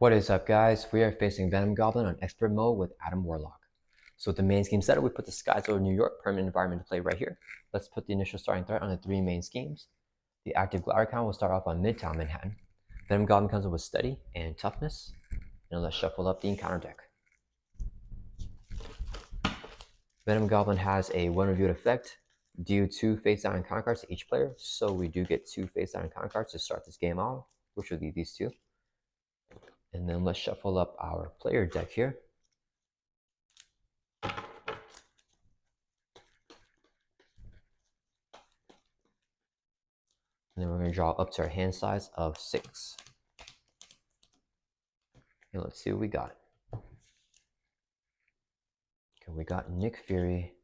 What is up, guys? We are facing Venom Goblin on Expert Mode with Adam Warlock. So with the main scheme setup, we put the Skies over New York permanent environment to play right here. Let's put the initial starting threat on the three main schemes. The active glider count will start off on Midtown Manhattan. Venom Goblin comes in with Steady and Toughness. And let's shuffle up the encounter deck. Venom Goblin has a one reviewed effect. Deal 2 face down encounter cards to each player. So we do get 2 face down encounter cards to start this game off, which would be these two. And then let's shuffle up our player deck here. And then we're going to draw up to our hand size of 6. And let's see what we got. Okay, we got Nick Fury.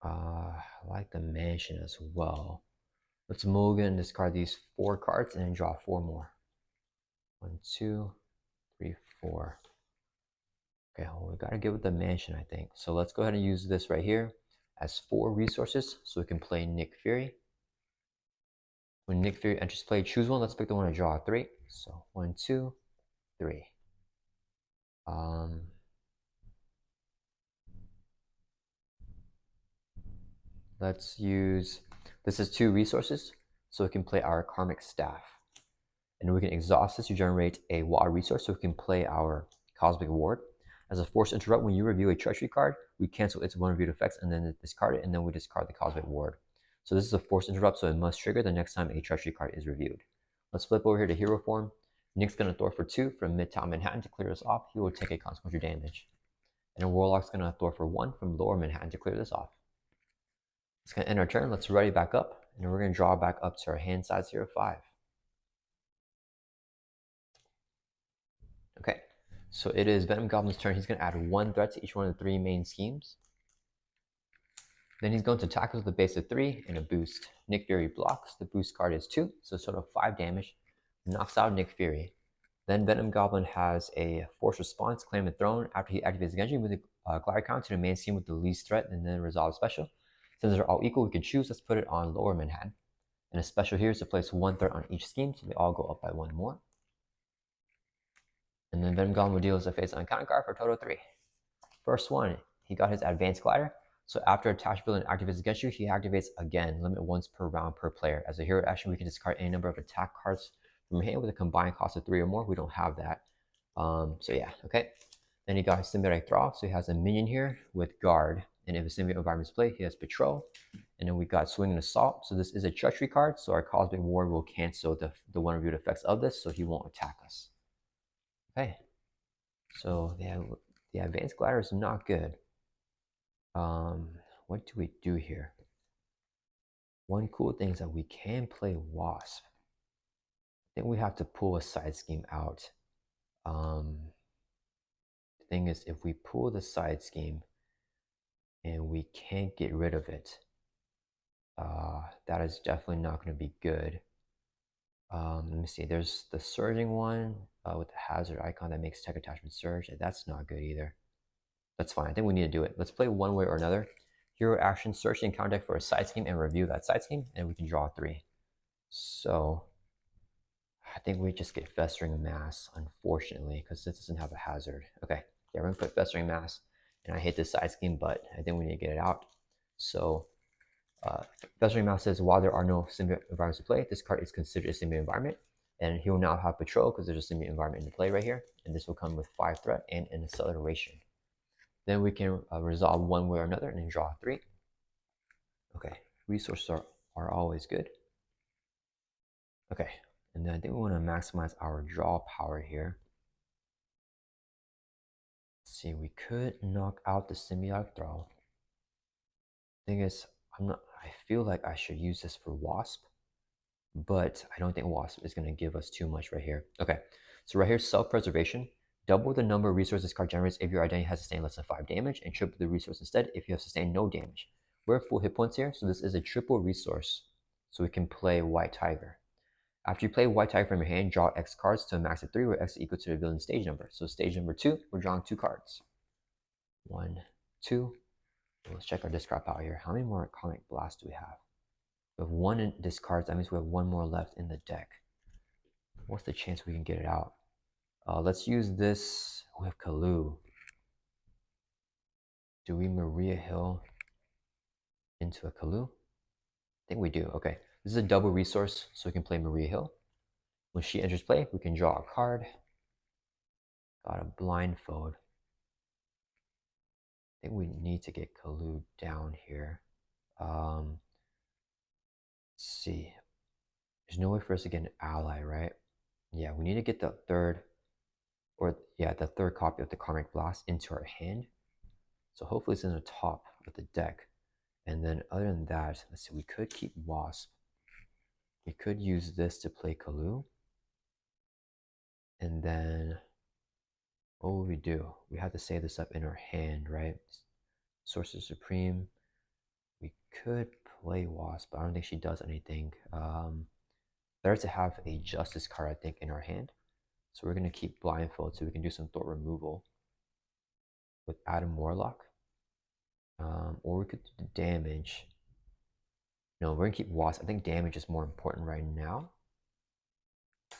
I like the Mansion as well. Let's mulligan and discard these 4 cards and then draw 4 more. 1, 2, 3, 4. Okay, well, we got to give it the Mansion, I think. So let's go ahead and use this right here as 4 resources so we can play Nick Fury. When Nick Fury enters play, choose one. Let's pick the one to draw 3. So 1, 2, 3. Let's use, this is 2 resources, so we can play our Karmic Staff. And we can exhaust this to generate a water resource, so we can play our Cosmic Ward. As a force interrupt, when you review a treachery card, we cancel its one reviewed effects and then discard it, and then we discard the Cosmic Ward. So this is a force interrupt, so it must trigger the next time a treachery card is reviewed. Let's flip over here to hero form. Nick's going to Thor for 2 from Midtown Manhattan to clear this off. He will take a consequential damage. And then Warlock's going to Thor for 1 from Lower Manhattan to clear this off. It's going to end our turn. Let's ready back up, and then we're going to draw back up to our hand size here of 5. Okay, so it is Venom Goblin's turn. He's going to add 1 threat to each one of the 3 main schemes. Then he's going to tackle with a base of 3 and a boost. Nick Fury blocks. The boost card is 2, so it's total of 5 damage. Knocks out Nick Fury. Then Venom Goblin has a force response, claim the throne. After he activates Genji with a glider count to the main scheme with the least threat, and then resolve special. Since they're all equal, we can choose. Let's put it on Lower Manhattan. And a special here is to place 1 threat on each scheme, so they all go up by 1 more. And then Venom Goblin will deal as a face on counter card for a total of 3. First one, he got his advanced glider. So after attached villain activates against you, he activates again, limit once per round per player. As a hero action, we can discard any number of attack cards from your hand with a combined cost of 3 or more. We don't have that. So yeah, okay. Then he got his symbiotic thrall, so he has a minion here with guard. And if a symbiote environment is played, he has patrol. And then we got swing and assault. So this is a treachery card, so our Cosmic Ward will cancel the one reviewed effects of this, so he won't attack us. Okay. So the advanced glider is not good. What do we do here? One cool thing is that we can play Wasp. I think we have to pull a side scheme out. The thing is, if we pull the side scheme and we can't get rid of it, that is definitely not going to be good. Let me see. There's the surging one with the hazard icon that makes tech attachment surge. That's not good either. That's fine. I think we need to do it. Let's play one way or another. Hero action, search the encounter deck for a side scheme and review that side scheme, and we can draw 3. So I think we just get Festering Mass, unfortunately, because this doesn't have a hazard. Okay, yeah, we're going to put Festering Mass, and I hate this side scheme, but I think we need to get it out. So Festering Mass says, while there are no symbiote environments to play, this card is considered a symbiote environment, and he will now have patrol because there's a symbiote environment in play right here, and this will come with 5 threat and an acceleration. Then we can resolve one way or another and then draw 3. Okay, resources are always good. Okay, and then I think we want to maximize our draw power here. Let's see, we could knock out the symbiotic thrall. Thing is, I feel like I should use this for Wasp, but I don't think Wasp is going to give us too much right here. Okay, so right here, self-preservation. Double the number of resources this card generates if your identity has sustained less than 5 damage, and triple the resource instead if you have sustained no damage. We're at full hit points here, so this is a triple resource, so we can play White Tiger. After you play White Tiger from your hand, draw X cards to a max of 3, where X is equal to the villain stage number. So stage number 2, we're drawing 2 cards. 1, 2. Let's check our discard power here. How many more Comic Blast do we have? We have 1 in discards, that means we have 1 more left in the deck. What's the chance we can get it out? Let's use this with Kalu. Do we Maria Hill into a Kalu? I think we do. Okay. This is a double resource, so we can play Maria Hill. When she enters play, we can draw a card. Got a blindfold. I think we need to get Kalu down here. Let's see. There's no way for us to get an ally, right? Yeah, we need to get the third copy of the Karmic Blast into our hand. So hopefully it's in the top of the deck. And then other than that, let's see, we could keep Wasp. We could use this to play Kalu. And then what would we do? We have to save this up in our hand, right? Sorcerer Supreme. We could play Wasp, but I don't think she does anything. Better to have a Justice card, I think, in our hand. So we're going to keep Blindfold so we can do some thought removal with Adam Warlock. Or we could do the damage. No, we're going to keep Wasp. I think damage is more important right now.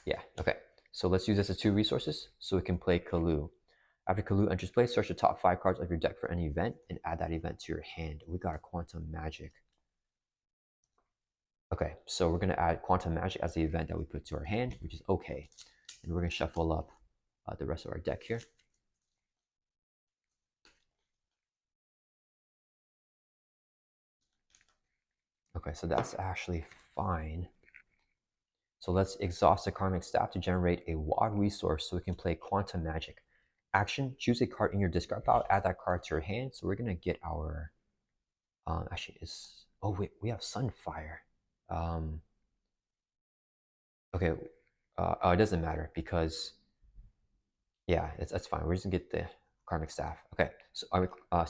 Yeah, okay. So let's use this as 2 resources so we can play Kalu. After Kalu enters play, search the top 5 cards of your deck for any event and add that event to your hand. We got a Quantum Magic. Okay, so we're going to add Quantum Magic as the event that we put to our hand, which is okay. And we're going to shuffle up the rest of our deck here. Okay, so that's actually fine. So let's exhaust the Karmic Staff to generate a WOG resource so we can play Quantum Magic. Action, choose a card in your discard pile, add that card to your hand. So we're going to get our, oh wait, we have Sunfire. Okay, it doesn't matter because, yeah, that's fine. We're just going to get the Karmic Staff. Okay, so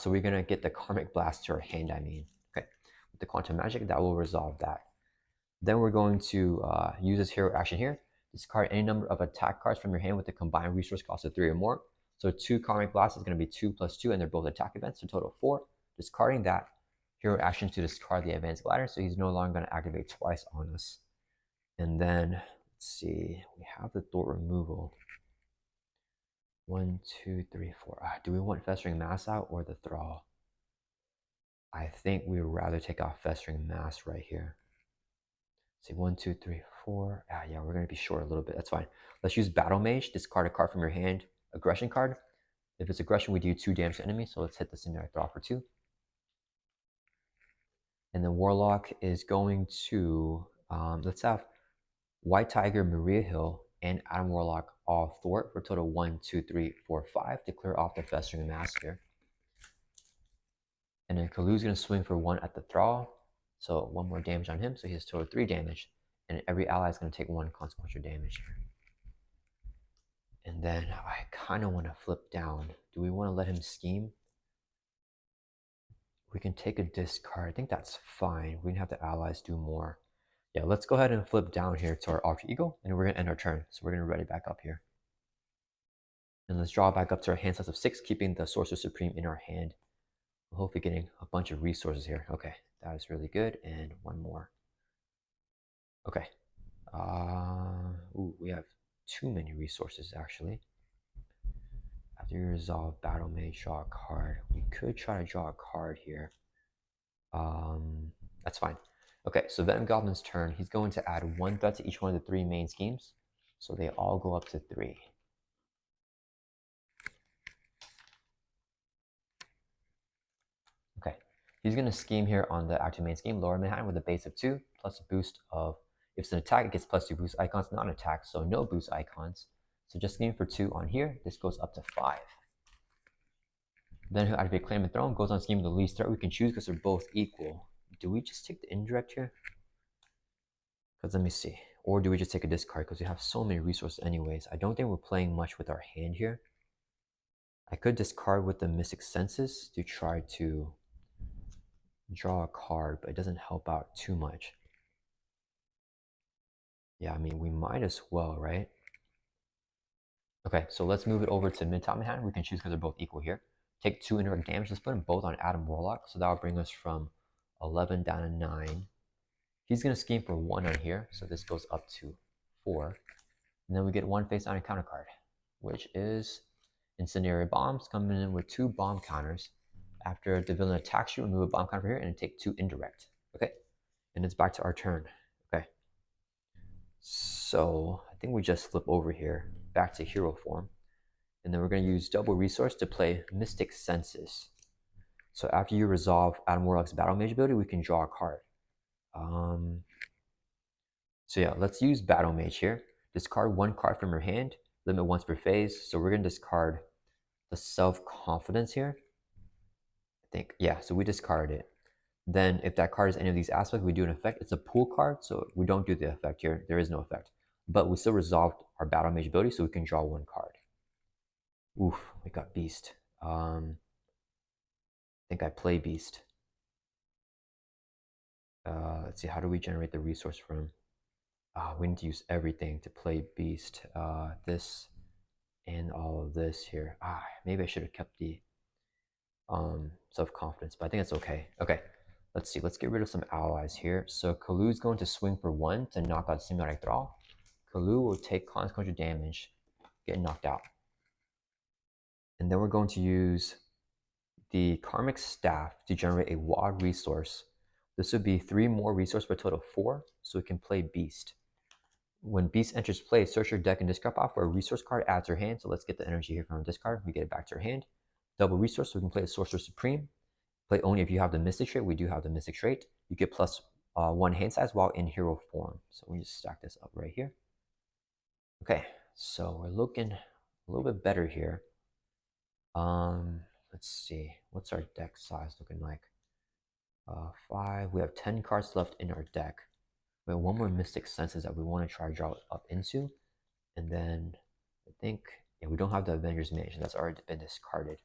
we're going to get the Karmic Blast to our hand, I mean. Okay, with the Quantum Magic, that will resolve that. Then we're going to use this hero action here. Discard any number of attack cards from your hand with a combined resource cost of 3 or more. So 2 Karmic Blasts is going to be 2 plus 2, and they're both attack events, so total 4. Discarding that hero action to discard the advanced ladder, so he's no longer going to activate twice on us. And then, let's see, we have the thought removal. 1, 2, 3, 4. Do we want Festering Mass out or the Thrall? I think we would rather take off Festering Mass right here. See, 1, 2, 3, 4. Yeah, we're going to be short a little bit. That's fine. Let's use Battle Mage. Discard a card from your hand. Aggression card. If it's aggression, we do 2 damage to enemy. So let's hit the Symbiotic Thrall for 2. And then Warlock is going to, let's have White Tiger, Maria Hill, and Adam Warlock all thwart for a total 1, 2, 3, 4, 5 to clear off the Festering Mass here. And then Kalu's going to swing for 1 at the Thrall. So 1 more damage on him. So he has total 3 damage. And every ally is going to take 1 consequential damage here. And then I kind of want to flip down. Do we want to let him scheme? We can take a discard. I think that's fine. We can have the allies do more. Yeah, let's go ahead and flip down here to our Alter Ego, and we're going to end our turn. So we're going to ready back up here. And let's draw back up to our hand size of 6, keeping the Sorcerer Supreme in our hand. We're hopefully getting a bunch of resources here. Okay, that is really good. And 1 more. Okay. Ooh, we have too many resources, actually. After you resolve Battle Mage, draw a card. We could try to draw a card here. That's fine. Okay, so Venom Goblin's turn. He's going to add 1 threat to each one of the 3 main schemes. So they all go up to 3. Okay, he's going to scheme here on the active main scheme, Lower Manhattan, with a base of 2, plus a boost of, if it's an attack, it gets plus 2 boost icons, not an attack, so no boost icons. So just scheme for 2 on here. This goes up to 5. Then he'll activate Claim and Throne, goes on scheme with the least threat we can choose because they're both equal. Do we just take the indirect here? Because let me see. Or do we just take a discard because we have so many resources anyways? I don't think we're playing much with our hand here. I could discard with the Mystic Senses to try to draw a card, but it doesn't help out too much. Yeah, I mean, we might as well, right? Okay, so let's move it over to mid-top Manhattan. We can choose because they're both equal here. Take 2 indirect damage. Let's put them both on Adam Warlock. So that will bring us from 11 down to 9. He's going to scheme for 1 on here. So this goes up to 4. And then we get 1 face down encounter card. which is incendiary bombs, coming in with 2 bomb counters. After the villain attacks you, remove a bomb counter here and take 2 indirect. Okay, and it's back to our turn. Okay, so I think we just flip over here back to hero form, and then we're going to use double resource to play Mystic Senses. So after you resolve Adam Warlock's Battle Mage ability, we can draw a card. So yeah, let's use Battle Mage here. Discard 1 card from your hand, limit once per phase. So we're going to discard the Self-Confidence here. I think, yeah, so we discard it. Then if that card is any of these aspects, we do an effect. It's a pool card, so we don't do the effect here. There is no effect. But we still resolved our Battle Mage ability, so we can draw 1 card. Oof, we got Beast. I think I play Beast. Let's see, how do we generate the resource from? We need to use everything to play Beast. This and all of this here. Maybe I should have kept the self-confidence, but I think it's okay. Okay, let's see. Let's get rid of some allies here. So Kalu's going to swing for 1 to knock out Symbiotic Thrall. Kalu will take consequential damage, get knocked out. And then we're going to use the Karmic Staff to generate a WAD resource. This would be 3 more resources for a total of 4, so we can play Beast. When Beast enters play, search your deck and discard off for a resource card, add to your hand. So let's get the energy here from our discard. We get it back to our hand. Double resource, so we can play a Sorcerer Supreme. Play only if you have the Mystic trait. We do have the Mystic trait. You get plus 1 hand size while in hero form. So we just stack this up right here. Okay, so we're looking a little bit better here. Let's see. What's our deck size looking like? 5. We have 10 cards left in our deck. We have 1 more Mystic Senses that we want to try to draw up into. And then I think, yeah, we don't have the Avengers Mansion. That's already been discarded.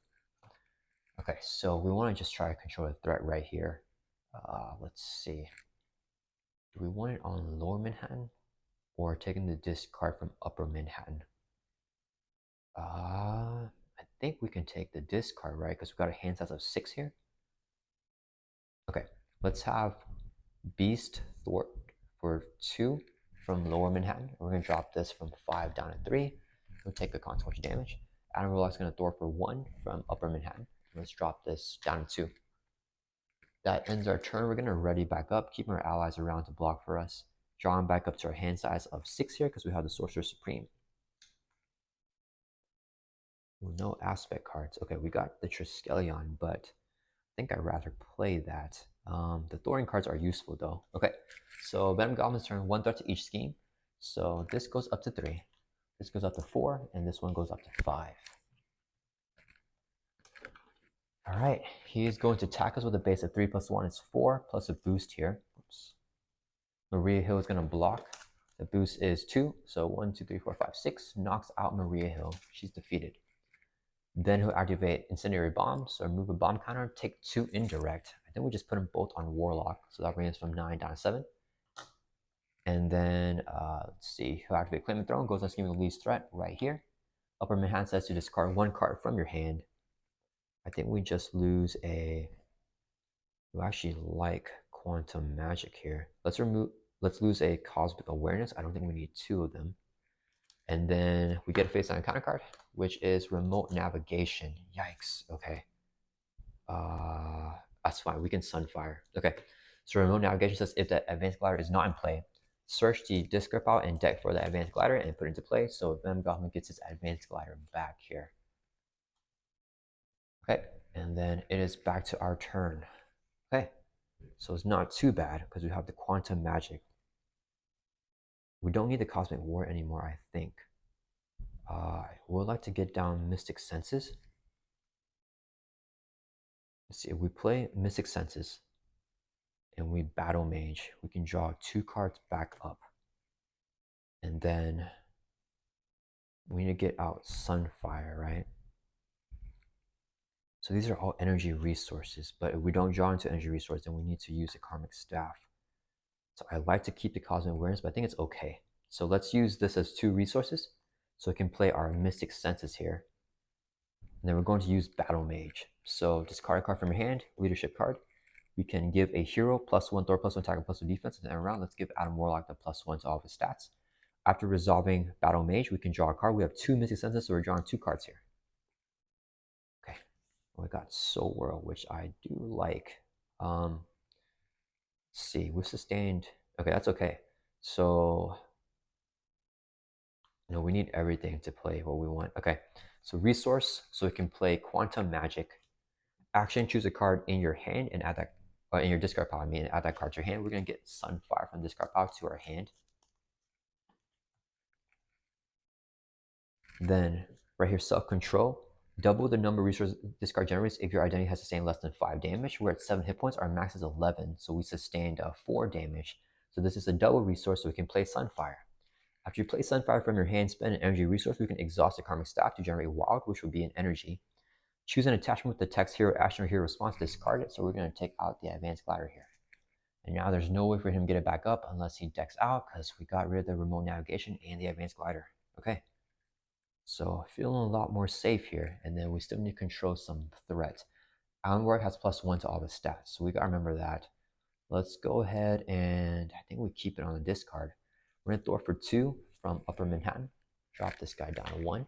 Okay, so we want to just try to control the threat right here. Let's see. Do we want it on Lower Manhattan or taking the discard from Upper Manhattan? I think we can take the discard, right? Because we've got a hand size of 6 here. Okay, let's have Beast Thwart for 2 from Lower Manhattan. We're going to drop this from 5 down to 3. We'll take the consequential damage. Adam Warlock's going to thwart for 1 from Upper Manhattan. Let's drop this down to 2. That ends our turn. We're going to ready back up, keep our allies around to block for us. Drawing back up to our hand size of 6 here because we have the Sorcerer Supreme. No aspect cards. Okay, we got the Triskelion, but I think I'd rather play that. The Thorian cards are useful though. Okay, so Venom Goblin's turn, 1 threat to each scheme. So this goes up to 3, this goes up to 4, and this one goes up to 5. All right, he is going to attack us with a base of 3 plus 1 is 4, plus a boost here. Oops. Maria Hill is going to block. The boost is 2, so 1, 2, 3, 4, 5, 6. Knocks out Maria Hill. She's defeated. Then he'll activate Incendiary Bombs, or remove a bomb counter, take 2 indirect. I think we just put them both on Warlock, so that brings us from 9 down to 7. And then, let's see, he'll activate Claiming Throne, goes on scheme with least threat right here. Upper Manhattan says to discard 1 card from your hand. I think we just lose a... We actually like Quantum Magic here. Let's lose a Cosmic Awareness. I don't think we need 2 of them. And then we get a face-down counter card, which is Remote Navigation. Yikes. Okay. That's fine. We can Sunfire. Okay. So Remote Navigation says if the Advanced Glider is not in play, search the discard pile and deck for the Advanced Glider and put it into play. So Venom Goblin gets his Advanced Glider back here. Okay. And then it is back to our turn. Okay. So it's not too bad because we have the Quantum Magic. We don't need the Cosmic War anymore, I think. I would like to get down Mystic Senses. Let's see, if we play Mystic Senses and we Battle Mage, we can draw 2 cards back up. And then we need to get out Sunfire, right? So these are all energy resources, but if we don't draw into energy resource, then we need to use a Karmic Staff. So I like to keep the Cosmic Awareness, but I think it's okay. So let's use this as 2 resources. So we can play our Mystic Senses here. And then we're going to use Battle Mage. So discard a card from your hand, leadership card. We can give a hero +1 Thor, +1 attack, +1 defense. And then around, let's give Adam Warlock the +1 to all of his stats. After resolving Battle Mage, we can draw a card. We have 2 Mystic Senses, so we're drawing 2 cards here. Okay. We got Soul World, which I do like. Let's see, we sustained. Okay, that's okay. So, no, we need everything to play what we want. Okay, so resource, so we can play Quantum Magic. Action, choose a card in your hand and add that, in your discard pile, I mean, add that card to your hand. We're gonna get Sunfire from discard pile to our hand. Then, right here, Self-Control. Double the number of resources discard generates if your identity has sustained less than 5 damage. We're at 7 hit points. Our max is 11, so we sustained 4 damage. So this is a double resource, so we can play Sunfire. After you play Sunfire from your hand, spend an energy resource, we can exhaust a Karmic Staff to generate Wild, which would be an energy. Choose an attachment with the text hero, action, or hero response, discard it. So we're going to take out the Advanced Glider here. And now there's no way for him to get it back up unless he decks out, because we got rid of the remote navigation and the Advanced Glider. Okay. So feeling a lot more safe here, and then we still need to control some threat. Adam Warlock has +1 to all the stats, so we gotta remember that. Let's go ahead and I think we keep it on the discard. We're gonna throw it for 2 from Upper Manhattan. Drop this guy down to 1.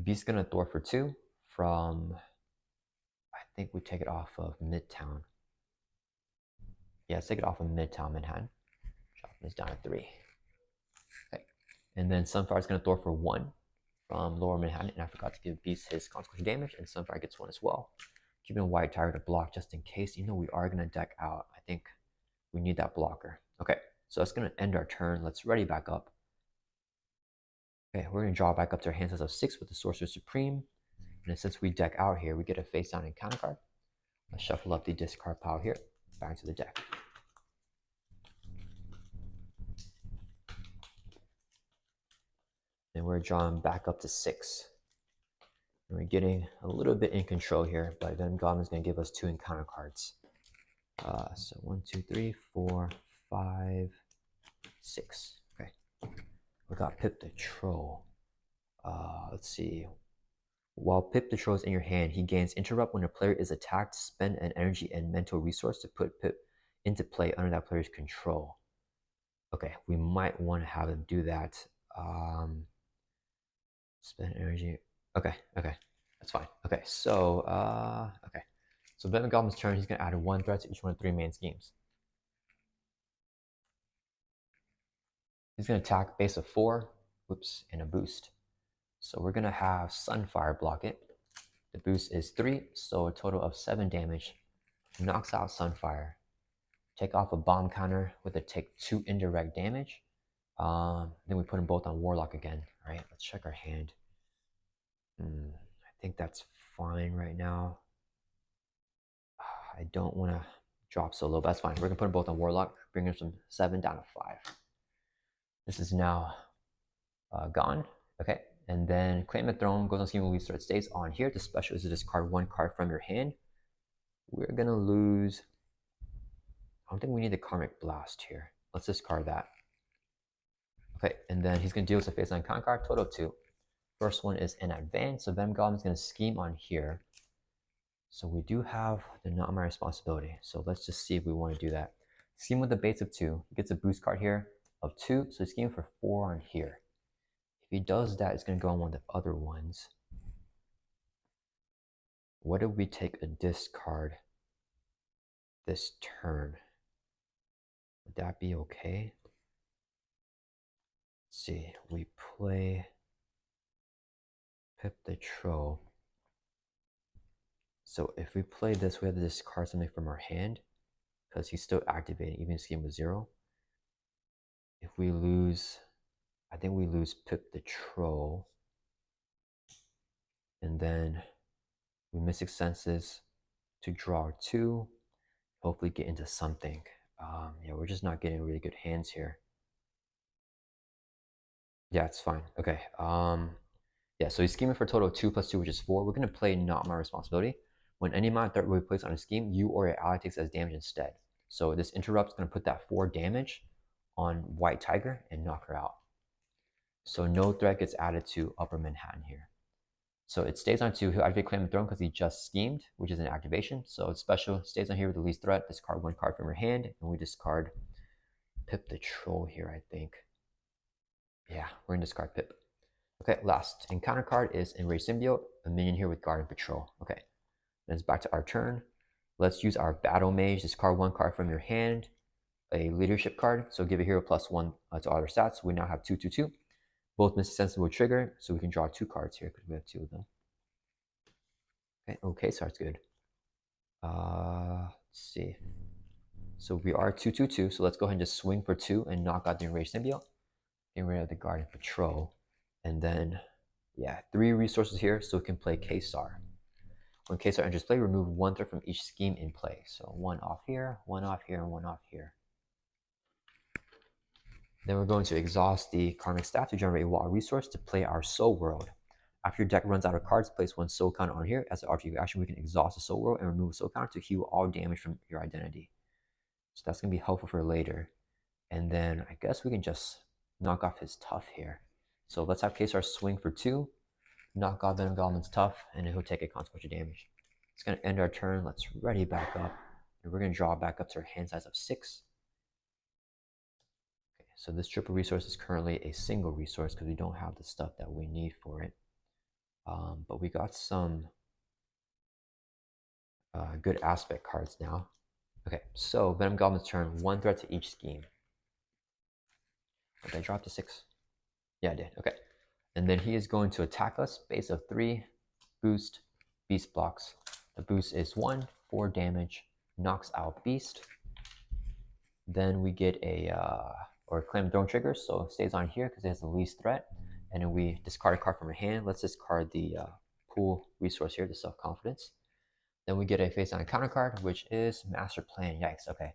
Beast's gonna throw it for 2 from, I think we take it off of Midtown. Yeah, let's take it off of Midtown Manhattan. Drop this down to 3. Okay. And then Sunfire's gonna throw it for 1 from Lower Manhattan, and I forgot to give Beast his consequential damage, and Sunfire gets 1 as well. Keeping White Tiger to block just in case. You know we are going to deck out. I think we need that blocker. Okay, so that's going to end our turn. Let's ready back up. Okay, we're going to draw back up to our hand size of 6 with the Sorcerer Supreme. And since we deck out here, we get a face down encounter card. Let's shuffle up the discard pile here, back to the deck. And we're drawing back up to 6. And we're getting a little bit in control here, but Venom Goblin is going to give us 2 encounter cards. So 1, 2, 3, 4, 5, 6. Okay. We got Pip the Troll. Let's see. While Pip the Troll is in your hand, he gains interrupt when a player is attacked. Spend an energy and mental resource to put Pip into play under that player's control. Okay, we might want to have him do that. Spend energy. Okay, that's fine. Okay, so okay. So Venom Goblin's turn, he's gonna add 1 threat to each one of 3 main schemes. He's gonna attack base of 4, whoops, and a boost. So we're gonna have Sunfire block it. The boost is 3, so a total of 7 damage. Knocks out Sunfire. Take off a bomb counter with a take 2 indirect damage. Then we put them both on Warlock again. All right, let's check our hand. I think that's fine right now. I don't want to drop so low, but that's fine. We're gonna put them both on Warlock, bring them from 7 down to 5. This is now gone. Okay, and then Claim the Throne goes on scheme, leaves threat, stays on here. The special is to discard 1 card from your hand. We're gonna lose. I don't think we need the Karmic Blast here. Let's discard that. Okay, and then he's gonna deal with a face on con card, total of 2. First one is an advance, so Venom Goblin's gonna scheme on here. So we do have the Not My Responsibility. So let's just see if we want to do that. Scheme with the base of 2. He gets a boost card here of 2, so he's scheming for 4 on here. If he does that, it's going to go on one of the other ones. What if we take a discard this turn? Would that be okay? Let's see. We play Pip the Troll. So if we play this, we have to discard something from our hand because he's still activating, even scheme with 0. If we lose, I think we lose Pip the Troll. And then we Mystic Senses to draw 2. Hopefully get into something. Yeah, we're just not getting really good hands here. Yeah, it's fine. Okay. Yeah, so he's scheming for a total of 2 plus 2, which is 4. We're going to play Not My Responsibility. When any amount of threat will be placed on a scheme, you or your ally takes as damage instead. So this interrupt's going to put that 4 damage on White Tiger and knock her out. So no threat gets added to Upper Manhattan here. So it stays on 2. He'll activate Claim the Throne because he just schemed, which is an activation. So it's special. Stays on here with the least threat. Discard 1 card from your hand, and we discard Pip the Troll here, I think. Yeah, we're gonna discard Pip. Okay, last encounter card is Enraged Symbiote, a minion here with Guard and Patrol. Okay, then it's back to our turn. Let's use our Battle Mage. Discard one card from your hand, a leadership card. So give a hero +1 to all their stats. We now have 2/2/2. Both Mystic Sense will trigger, so we can draw 2 cards here because we have 2 of them. Okay, so that's good. Let's see. So we are 2/2/2. So let's go ahead and just swing for 2 and knock out the Enraged Symbiote. Get rid of the Guard and Patrol. And then, yeah, 3 resources here, so we can play Kesar. When Kesar enters play, remove 1 threat from each scheme in play. So 1 off here, 1 off here, and 1 off here. Then we're going to exhaust the Karmic Staff to generate a wild resource to play our Soul World. After your deck runs out of cards, place 1 Soul Counter on here. As an RTU action, we can exhaust the Soul World and remove a Soul Counter to heal all damage from your identity. So that's going to be helpful for later. And then I guess we can just knock off his Tough here. So let's have Kesar swing for 2, knock off Venom Goblin's Tough, and then he'll take a consequential damage. It's going to end our turn. Let's ready back up. And we're going to draw back up to our hand size of 6. Okay, so this triple resource is currently a single resource because we don't have the stuff that we need for it. But we got some good aspect cards now. Okay, so Venom Goblin's turn, 1 threat to each scheme. Did I drop to 6? Yeah, I did. Okay. And then he is going to attack us, base of 3, boost, beast blocks. The boost is 1, 4 damage, knocks out beast. Then we get a, or claim throne trigger, so it stays on here because it has the least threat. And then we discard a card from our hand. Let's discard the pool resource here, the self-confidence. Then we get a face-down counter card, which is Master Plan. Yikes, okay.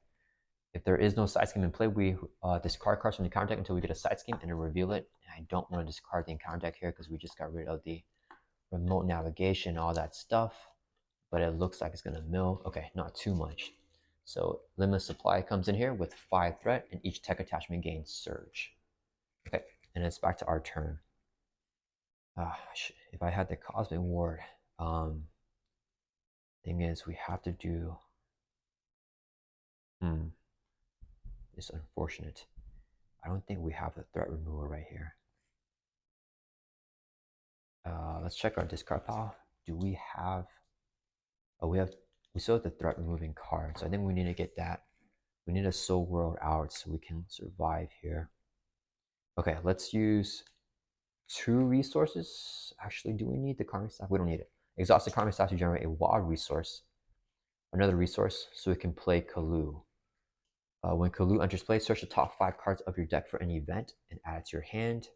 If there is no side scheme in play, we discard cards from the counter deck until we get a side scheme and then reveal it. I don't want to discard the encounter deck here because we just got rid of the remote navigation, all that stuff. But it looks like it's going to mill. Okay, not too much. So Limitless Supply comes in here with 5 threat, and each tech attachment gains Surge. Okay, and it's back to our turn. If I had the Cosmic Ward, thing is we have to do... It's unfortunate. I don't think we have the threat removal right here. Let's check our discard pile. Do we have... Oh, we still have the threat removing card, so I think we need to get that. We need a Soul World out so we can survive here. Okay, let's use 2 resources. Actually, do we need the Karmic Staff? We don't need it. Exhaust the Karmic Staff to generate a wild resource. Another resource, so we can play Kalu. When Kalu enters play, search the top 5 cards of your deck for any event and add it to your hand.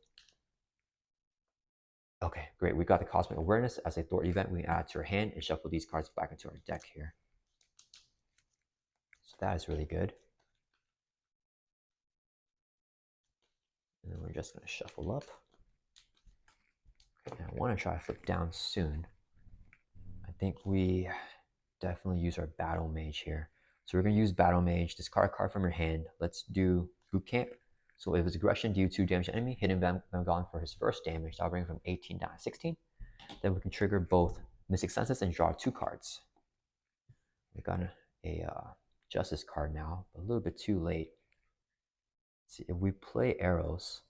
Okay, great. We got the Cosmic Awareness as a Thor event. We can add it to our hand and shuffle these cards back into our deck here. So that is really good. And then we're just going to shuffle up. Okay, I want to try to flip down soon. I think we definitely use our Battle Mage here. So we're going to use Battle Mage, discard a card from your hand. Let's do Boot Camp. So if it's aggression, deal 2 damage to enemy, hitting Venom Goblin for his first damage. That'll bring him from 18 down to 16. Then we can trigger both Mystic Senses and draw 2 cards. We got a Justice card now, but a little bit too late. Let's see, if we play arrows,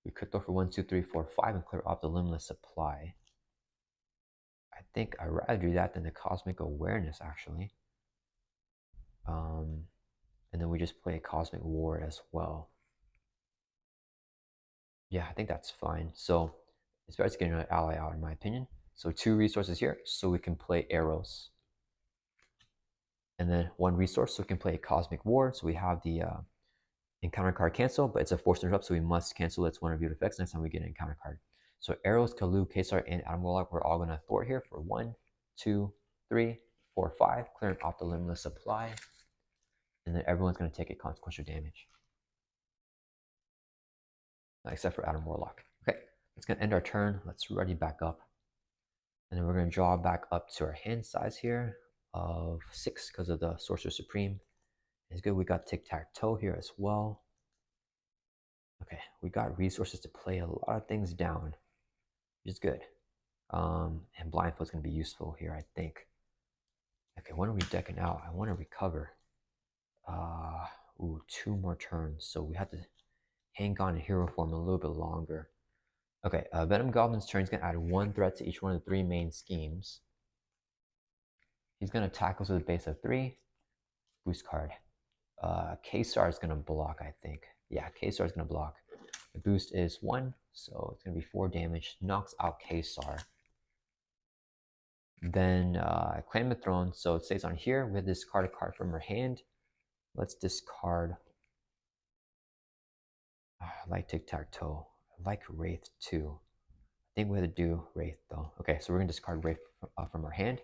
we could throw for 1, 2, 3, 4, 5 and clear off the Limitless Supply. I think I'd rather do that than the Cosmic Awareness, actually. And then we just play a Cosmic Ward as well. Yeah, I think that's fine. So it's better to get an ally out, in my opinion. So 2 resources here, so we can play arrows. And then 1 resource, so we can play a Cosmic Ward. So we have the encounter card cancel, but it's a forced interrupt, so we must cancel its 1 reviewed effects next time we get an encounter card. So arrows, Kalu, Kesar, and Adam Warlock, we're all going to thwart here for 1, 2, 3, 4, 5, clearing off the Limitless Supply. And then everyone's going to take a consequential damage. Except for Adam Warlock. Okay, it's going to end our turn. Let's ready back up. And then we're going to draw back up to our hand size here of 6 because of the Sorcerer Supreme. It's good we got Tic-Tac-Toe here as well. Okay, we got resources to play a lot of things down, which is good. And Blindfold's going to be useful here, I think. Okay, when are we decking out? I want to recover. 2 more turns, so we have to hang on in hero form a little bit longer. Okay, Venom Goblin's turn. He's going to add 1 threat to each one of the 3 main schemes. He's going to attack us with a base of 3. Boost card. K-Star is going to block, I think. Yeah, K-Star is going to block. The boost is 1, so it's going to be 4 damage. Knocks out K-Star. Then Claim the Throne, so it stays on here. We have discard a card from her hand. Let's discard. I like Tic-Tac-Toe. I like Wraith too. I think we have to do Wraith though. Okay, so we're going to discard Wraith from our hand.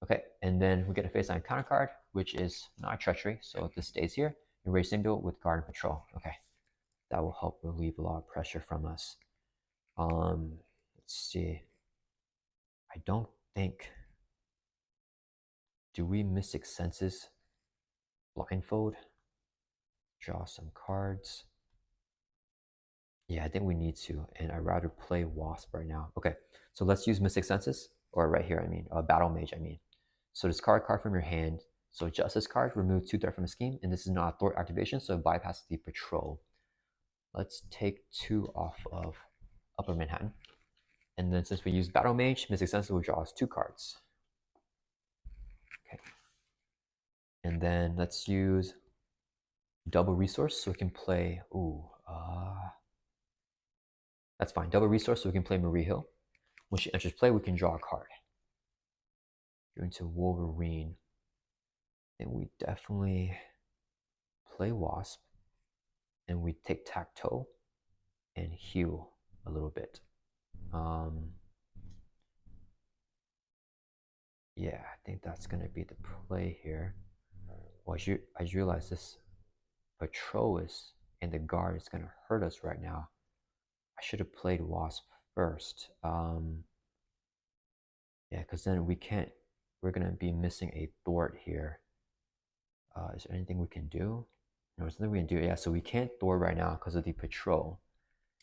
Okay, and then we get a face-on counter card, which is not Treachery, so this stays here. Erase Single with Guard and Patrol. Okay, that will help relieve a lot of pressure from us. Let's see. I don't think. Do we Mystic Senses? Blindfold? Draw some cards. Yeah, I think we need to, and I'd rather play Wasp right now. Okay, so let's use Mystic Senses, or right here, I mean, Battle Mage, I mean. So discard a card from your hand. So Justice card, remove 2 threat from a scheme, and this is not a Thwart activation, so it bypasses the Patrol. Let's take 2 off of Upper Manhattan. And then since we use Battle Mage, Mystic Senses will draw us 2 cards. Okay. And then let's use Double Resource so we can play, that's fine. Double Resource so we can play Marie Hill. When she enters play, we can draw a card. Go into Wolverine. And we definitely play Wasp. And we take Tic-Tac-Toe and heal a little bit. Yeah, I think that's going to be the play here. Well, I realize this Patrol is and the Guard is going to hurt us right now. I should have played Wasp first. Yeah, because then we're going to be missing a Thwart here. Is there anything we can do? No, there's nothing we can do. Yeah, so we can't Thwart right now because of the Patrol.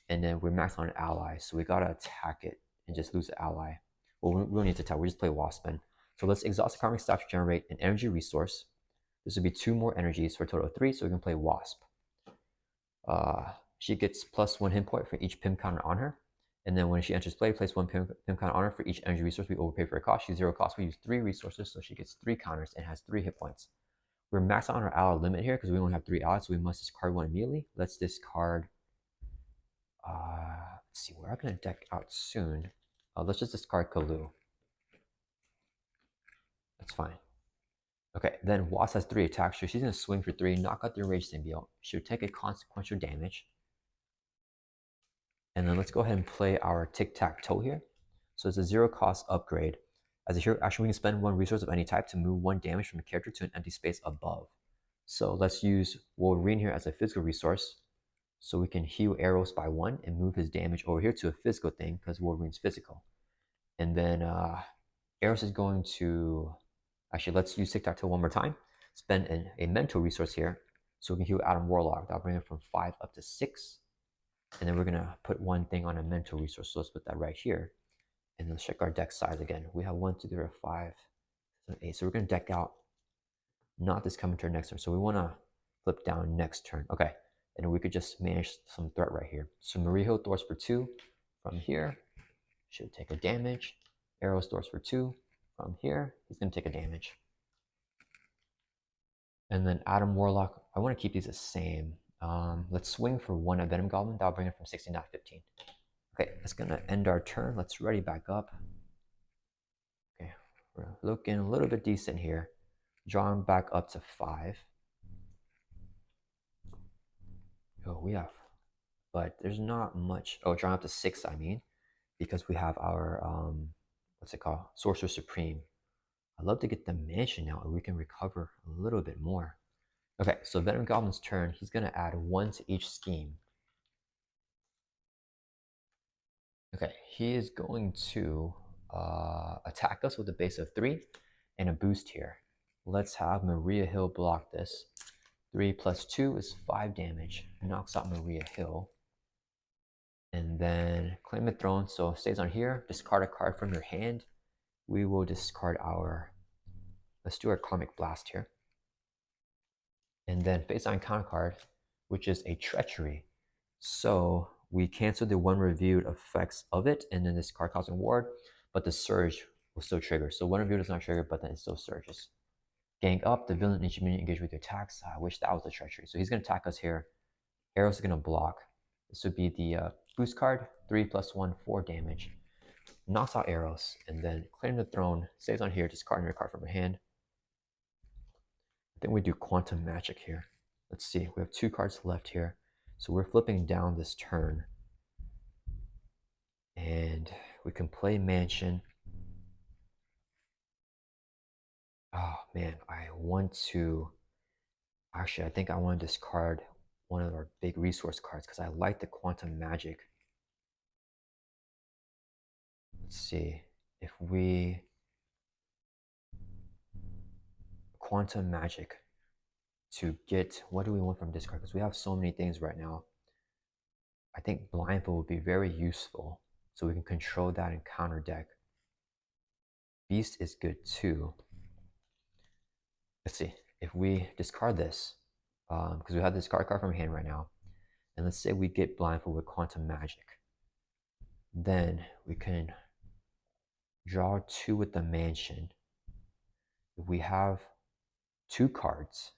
And then we're maxed on an ally, so we got to attack it and just lose the ally. Well, we don't need to attack, we just play Wasp then. So let's exhaust the Karmic Staff to generate an energy resource. This would be 2 more energies for a total of 3, so we can play Wasp. She gets +1 hit point for each Pim counter on her. And then when she enters play, place 1 Pim counter on her for each energy resource we overpay for a cost. She's 0 cost. We use 3 resources, so she gets 3 counters and has 3 hit points. We're maxed on our ally limit here because we only have 3 allies, so we must discard 1 immediately. Let's discard. Let's see, we're going to deck out soon. Let's just discard Kalu. That's fine. Okay, then Wasp has 3 attacks, so she's going to swing for 3, knock out the Enraged Symbiote. She'll take a consequential damage. And then let's go ahead and play our Tic-Tac-Toe here. So it's a 0 cost upgrade. As a hero action, we can spend 1 resource of any type to move 1 damage from a character to an empty space above. So let's use Wolverine here as a physical resource. So we can heal Arrows by 1 and move his damage over here to a physical thing because Wolverine's physical. And then Arrows is going to... Actually, let's use Tic-Tac-Toe one more time. Spend a mental resource here so we can heal Adam Warlock. That'll bring it from 5 up to 6. And then we're going to put 1 thing on a mental resource. So let's put that right here. And then check our deck size again. We have 1, 2, 3, 4, 5, 7, 8. So we're going to deck out not this coming turn, next turn. So we want to flip down next turn. Okay. And we could just manage some threat right here. So Marie Hill thwarts for 2 from here. Should take a damage. Arrows thwarts for 2 from here. He's going to take a damage. And then Adam Warlock, I want to keep these the same. Let's swing for 1 at Venom Goblin. That'll bring it from 16 down to 15. Okay, that's going to end our turn. Let's ready back up. Okay, we're looking a little bit decent here. Drawing back up to 5. Oh, we have, but there's not much. Oh, drawing up to 6, I mean, because we have our, what's it called? Sorcerer Supreme. I'd love to get the mansion now, and we can recover a little bit more. Okay, so Venom Goblin's turn, he's going to add 1 to each scheme. Okay, he is going to attack us with a base of 3 and a boost here. Let's have Maria Hill block this. 3 plus 2 is 5 damage. Knocks out Maria Hill. And then claim the throne, so it stays on here. Discard a card from your hand. We will discard our, let's do our Karmic Blast here. And then face on counter card, which is a Treachery. So we cancel the one reviewed effects of it, and then this card causing ward, but the surge will still trigger. So one reviewed is not triggered, but then it still surges. Gang up, the villain needs to engage with your attacks. I wish that was the treachery. So he's going to attack us here. Arrows are going to block. This would be the boost card, 3 + 1, 4 damage. Knocks out arrows, and then claim the throne, stays on here, discarding your card from your hand. Then we do quantum magic here. Let's see, we have 2 cards left here. So we're flipping down this turn. And we can play Mansion. Oh man, I want to. Actually, I think I want to discard one of our big resource cards because I like the quantum magic. Let's see if we quantum magic to get, what do we want from discard? Because we have so many things right now. I think blindfold would be very useful so we can control that and counter deck. Beast is good too. Let's see if we discard this because we have this discard card from hand right now, and let's say we get blindfold with quantum magic, then we can draw 2 with the mansion. If we have 2 cards,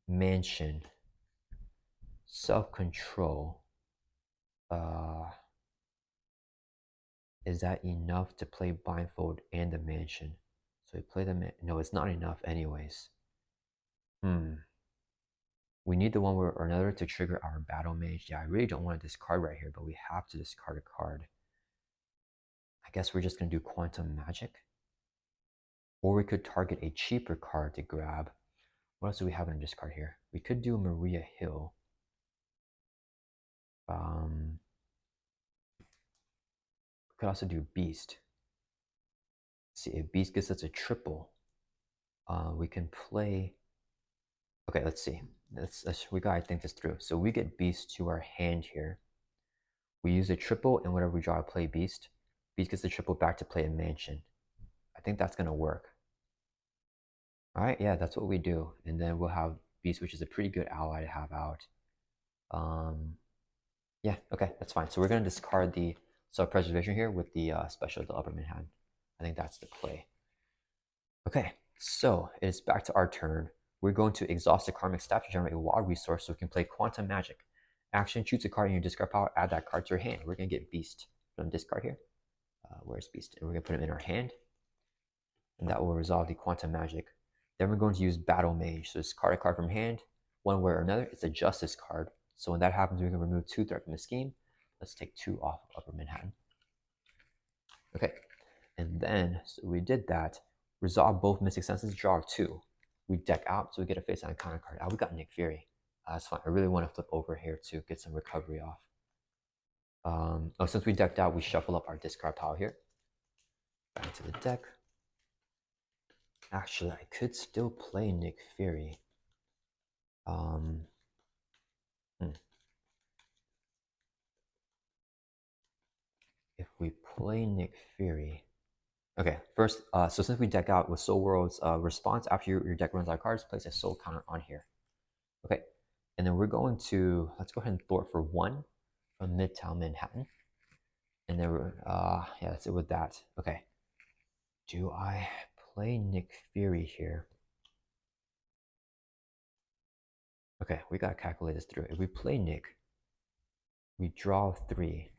mansion, self-control, is that enough to play blindfold and the mansion? So we play the no, it's not enough anyways. We need the one way or another to trigger our battle mage. Yeah, I really don't want to discard right here, but we have to discard a card. I guess we're just going to do quantum magic. Or we could target a cheaper card to grab. What else do we have in our discard here? We could do Maria Hill. We could also do Beast. Let's see, if Beast gets us a triple, we can play. Okay, let's see. We gotta think this through. So we get Beast to our hand here. We use a triple, and whatever we draw to play Beast, Beast gets the triple back to play a mansion. I think that's gonna work. All right, yeah, that's what we do, and then we'll have Beast, which is a pretty good ally to have out. Yeah, okay, that's fine. So we're gonna discard the self-preservation here with the special of the upper mid hand. I think that's the play. Okay, so it's back to our turn. We're going to exhaust the karmic staff to generate a wild resource so we can play quantum magic. Action, choose a card in your discard pile, add that card to your hand. We're gonna get Beast from discard here. Where's Beast? And we're gonna put him in our hand, and that will resolve the quantum magic. Then we're going to use Battle Mage. So discard a card from hand, one way or another. It's a Justice card. So when that happens, we can remove 2 threat from the scheme. Let's take 2 off of Upper Manhattan. Okay, and then so we did that. Resolve both Mystic Senses, draw 2. We deck out, so we get a face on counter card. We got Nick Fury. That's fine. I really want to flip over here to get some recovery off. Since we decked out, we shuffle up our discard pile here. Back to the deck. Actually, I could still play Nick Fury. If we play Nick Fury, okay. First, so since we deck out with Soul World's response after your deck runs out of cards, place a Soul counter on here. Okay, and then we're going to let's go ahead and thwart for 1 from Midtown Manhattan, and then we're yeah, that's it with that. Okay, do I play Nick Fury here? Okay, we gotta calculate this through. If we play Nick, we draw 3.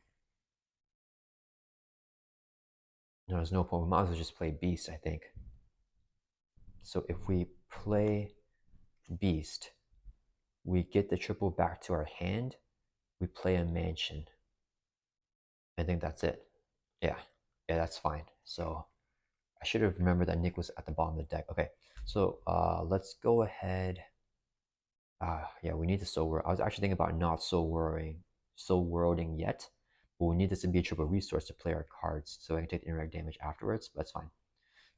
No, there's no point. We might as well just play Beast, I think. So if we play Beast, we get the triple back to our hand. We play a mansion. I think that's it. Yeah, that's fine. So I should have remembered that Nick was at the bottom of the deck. Okay, so let's go ahead. Yeah, we need the soul world. I was actually thinking about not soul worlding yet, but we need this to be a triple resource to play our cards, so I can take the indirect damage afterwards. But that's fine.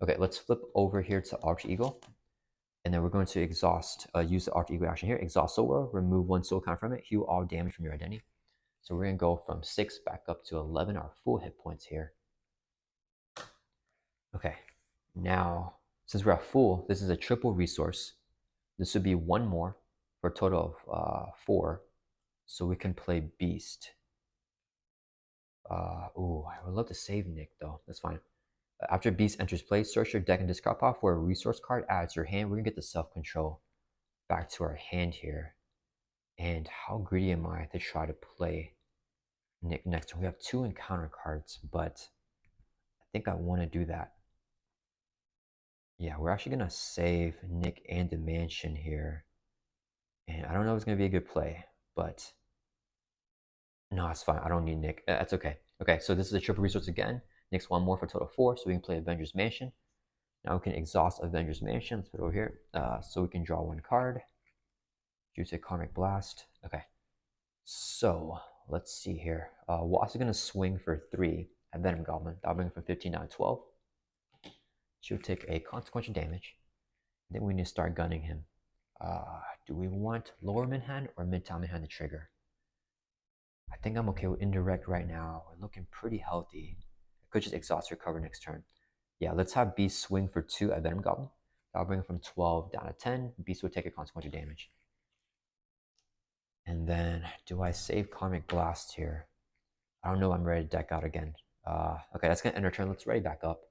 Okay, let's flip over here to Alter Ego, and then we're going to exhaust. Use the Alter Ego action here. Exhaust soul world. Remove 1 soul count from it. Heal all damage from your identity. So we're gonna go from 6 back up to 11, our full hit points here. Okay, now since we're at full, this is a triple resource. This would be 1 more for a total of 4. So we can play Beast. Ooh, I would love to save Nick though. That's fine. After Beast enters play, search your deck and discard pile for a resource card added to your hand. We're gonna get the self-control back to our hand here. And how greedy am I to try to play Nick next turn? We have 2 encounter cards, but I think I want to do that. Yeah, we're actually gonna save Nick and the mansion here. And I don't know if it's gonna be a good play, but no, it's fine. I don't need Nick. That's okay. Okay, so this is a triple resource again. Nick's 1 more for a total of 4, so we can play Avengers Mansion. Now we can exhaust Avengers Mansion. Let's put it over here. So we can draw 1 card. Use a Karmic Blast. Okay. So let's see here. Wasp is gonna swing for 3 at Venom Goblin. That'll bring him from 15 down to 12. She'll take a consequential damage. Then we need to start gunning him. Do we want lower mid-hand or mid-top mid-hand to trigger? I think I'm okay with indirect right now. We're looking pretty healthy. I could just exhaust recover next turn. Yeah, let's have Beast swing for 2 at Venom Goblin. That'll bring him from 12 down to 10. Beast will take a consequential damage. And then, do I save Karmic Blast here? I don't know. I'm ready to deck out again. Okay, that's going to end our turn. Let's ready back up.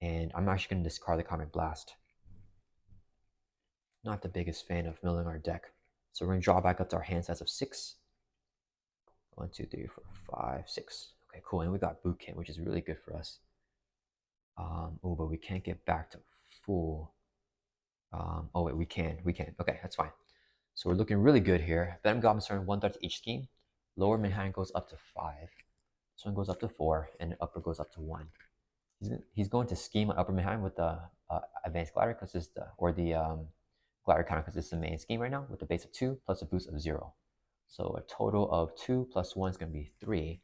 And I'm actually going to discard the Karmic Blast. Not the biggest fan of milling our deck. So we're going to draw back up to our hand size of 6. 1, 2, 3, 4, 5, 6. Okay, cool. And we got Boot Camp, which is really good for us. Oh, but we can't get back to full. Oh, wait, we can. We can. Okay, that's fine. So we're looking really good here. Venom Goblin's turn 1/3 to each scheme. Lower mid-hand goes up to 5. This one goes up to 4, and upper goes up to 1. He's going to scheme on upper mid-hand with the advanced glider because it's the glider counter because it's the main scheme right now with the base of 2 plus a boost of 0. So a total of 2 plus 1 is going to be 3.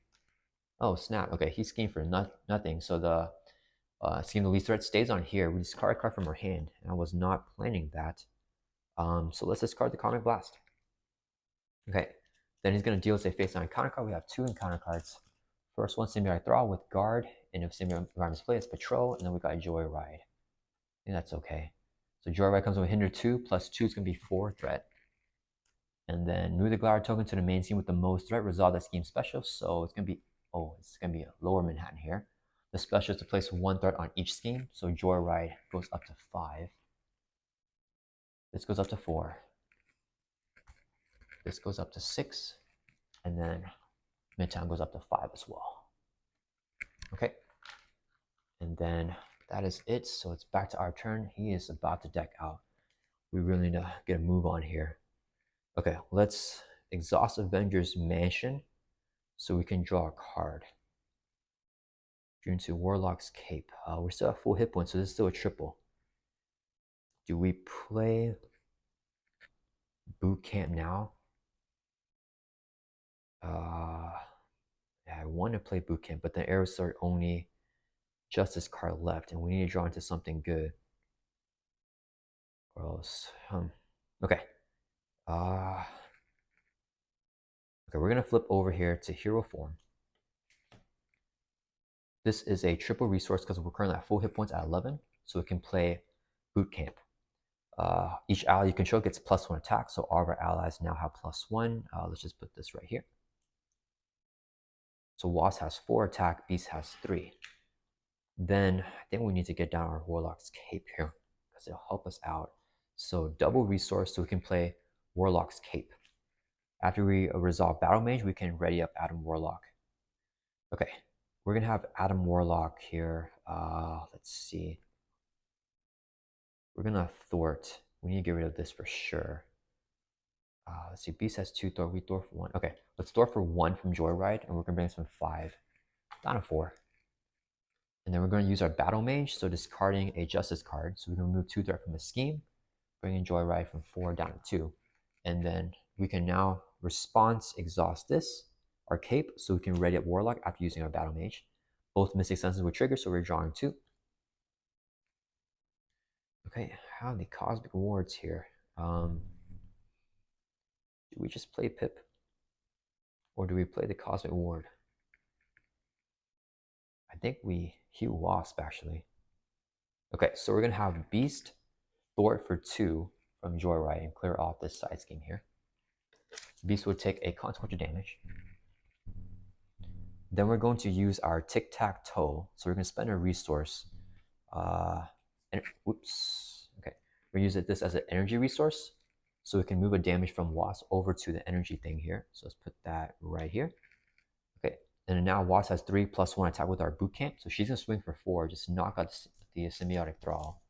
Oh snap! Okay, he schemed for nothing. So the scheme the least threat stays on here. We discard a card from our hand, and I was not planning that. So let's discard the Karmic Blast. Okay, then he's going to deal us a face-down encounter card. We have 2 encounter cards. First one, Symbiotic Thrall with Guard, and if Symbiotic Environment's play, it's Patrol, and then we got Joyride. I think that's okay. So Joyride comes with Hinder 2, plus 2 is going to be 4 threat. And then move the Glider token to the main scheme with the most threat, resolve that scheme special. So it's going to be, it's going to be a lower Manhattan here. The special is to place 1 threat on each scheme. So Joyride goes up to 5. This goes up to 4. This goes up to 6. And then Midtown goes up to 5 as well. Okay. And then that is it. So it's back to our turn. He is about to deck out. We really need to get a move on here. Okay, let's exhaust Avengers Mansion so we can draw a card. Drew into Warlock's Cape. We're still at full hit points, so this is still a triple. Do we play Boot Camp now? Yeah, I want to play Boot Camp, but the arrows are only Justice card left, and we need to draw into something good. Or else, okay. Okay, we're gonna flip over here to Hero Form. This is a triple resource because we're currently at full hit points at 11, so we can play Boot Camp. Each ally you control gets +1 attack, so all of our allies now have +1. Let's just put this right here. So Wasp has 4 attack, Beast has 3. Then I think we need to get down our Warlock's Cape here because it'll help us out. So double resource so we can play Warlock's Cape. After we resolve Battle Mage, we can ready up Adam Warlock. Okay, we're going to have Adam Warlock here. Let's see. We're going to thwart. We need to get rid of this for sure. Let's see. Beast has 2 thwart. We thwart for 1. Okay, let's thwart for 1 from Joyride, and we're going to bring this from 5 down to 4. And then we're going to use our Battle Mage, so discarding a Justice card. So we can remove 2 threat from a scheme, bringing Joyride from 4 down to 2. And then we can now response exhaust this, our Cape, so we can ready up Warlock after using our Battle Mage. Both Mystic Senses will trigger, so we're drawing 2. Okay, how are the Cosmic Wards here? Do we just play Pip? Or do we play the Cosmic Ward? I think we heal Wasp, actually. Okay, so we're going to have Beast, thwart for 2 from Joyride, and clear off this side scheme here. Beast will take a consequential damage. Then we're going to use our tic-tac-toe. So we're going to spend a resource. Whoops. Okay. We're going to use this as an energy resource. So we can move a damage from Wasp over to the energy thing here. So let's put that right here. Okay. And now Wasp has 3+1 attack with our boot camp. So she's going to swing for 4. Just knock out the symbiotic thrall.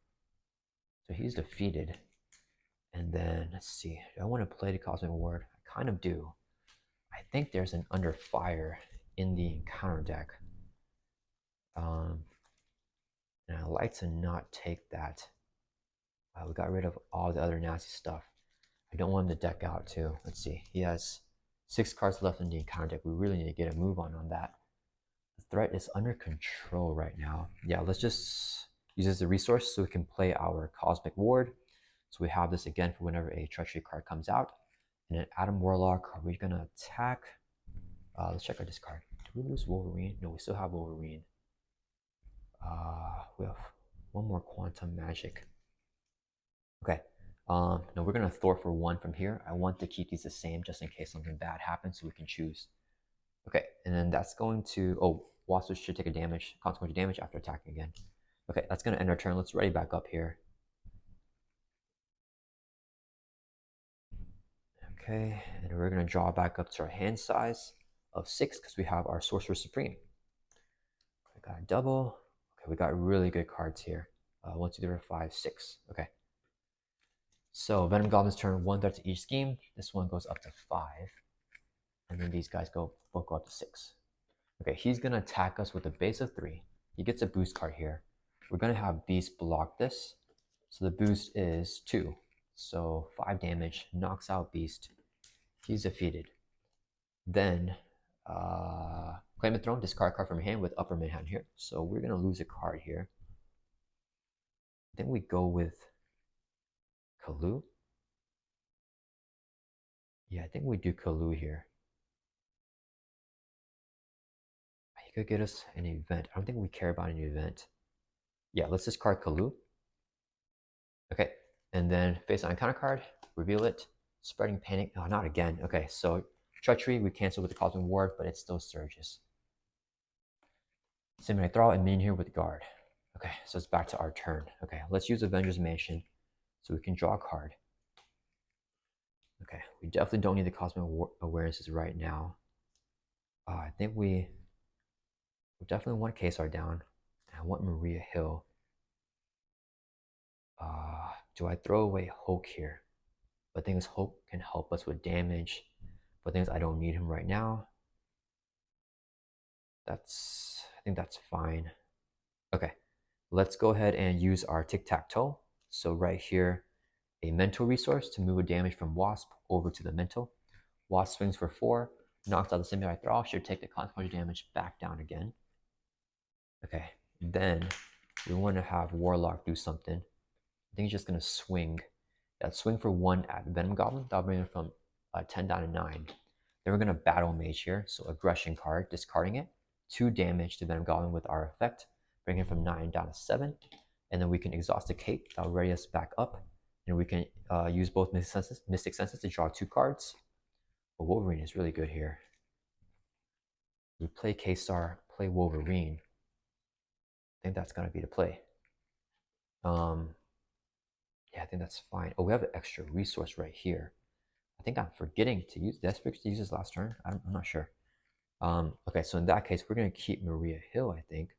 So he's defeated. And then, let's see. Do I want to play the Cosmic Ward? I kind of do. I think there's an Under Fire in the encounter deck. And I like to not take that. We got rid of all the other nasty stuff. I don't want him to deck out too. Let's see. He has 6 cards left in the encounter deck. We really need to get a move on that. The threat is under control right now. Yeah, let's just use this as a resource so we can play our Cosmic Ward. So we have this again for whenever a treachery card comes out. And then Adam Warlock, are we going to attack? Let's check our discard. Do we lose Wolverine? No, we still have Wolverine. We have one more Quantum Magic. Okay. No, we're going to thwart for 1 from here. I want to keep these the same just in case something bad happens so we can choose. Okay, and then that's going to... Oh, Wasp should take a damage, consequential damage after attacking again. Okay, that's going to end our turn. Let's ready back up here. Okay, and we're going to draw back up to our hand size of 6 because we have our Sorcerer Supreme. I got a double. Okay, we got really good cards here. 1, 2, 3, 4, 5, 6. Okay. So Venom Goblin's turn, 1 threat to each scheme. This one goes up to 5. And then these guys both go up to 6. Okay, he's going to attack us with a base of 3. He gets a boost card here. We're going to have Beast block this. So the boost is 2. So 5 damage, knocks out Beast. He's defeated. Then, claim the throne, discard a card from your hand with upper mid hand here. So we're going to lose a card here. Then we go with Kalu. Yeah, I think we do Kalu here. He could get us an event. I don't think we care about an event. Yeah, let's discard Kalu. Okay, and then face on encounter card, reveal it. Spreading Panic. Oh, not again. Okay, so Treachery we cancel with the Cosmic Ward, but it still surges. Simulate Thrall and minion here with Guard. Okay, so it's back to our turn. Okay, let's use Avengers Mansion so we can draw a card. Okay, we definitely don't need the Cosmic Awarenesses right now. I think we definitely want Kesar down. I want Maria Hill. Do I throw away Hulk here? But things Hulk can help us with damage. But things I don't need him right now. I think that's fine. Okay, let's go ahead and use our tic-tac-toe. So right here, a mental resource to move a damage from Wasp over to the mental. Wasp swings for 4, knocks out the symbiotic thrall, should take the consequential damage back down again. Okay, then we want to have Warlock do something. I think he's just going to swing. Yeah, swing for 1 at Venom Goblin. That'll bring it from 10 down to 9. Then we're going to Battle Mage here. So Aggression card, discarding it. 2 damage to Venom Goblin with our effect. Bring it from 9 down to 7. And then we can Exhausticate. That'll ready us back up. And we can use both Mystic Senses to draw 2 cards. But Wolverine is really good here. We play K-Star, play Wolverine. I think that's going to be the play. Yeah, I think that's fine. Oh, we have an extra resource right here. I think I'm forgetting to use. Did I forget to use this last turn? I'm not sure. Okay, so in that case, we're going to keep Maria Hill, I think.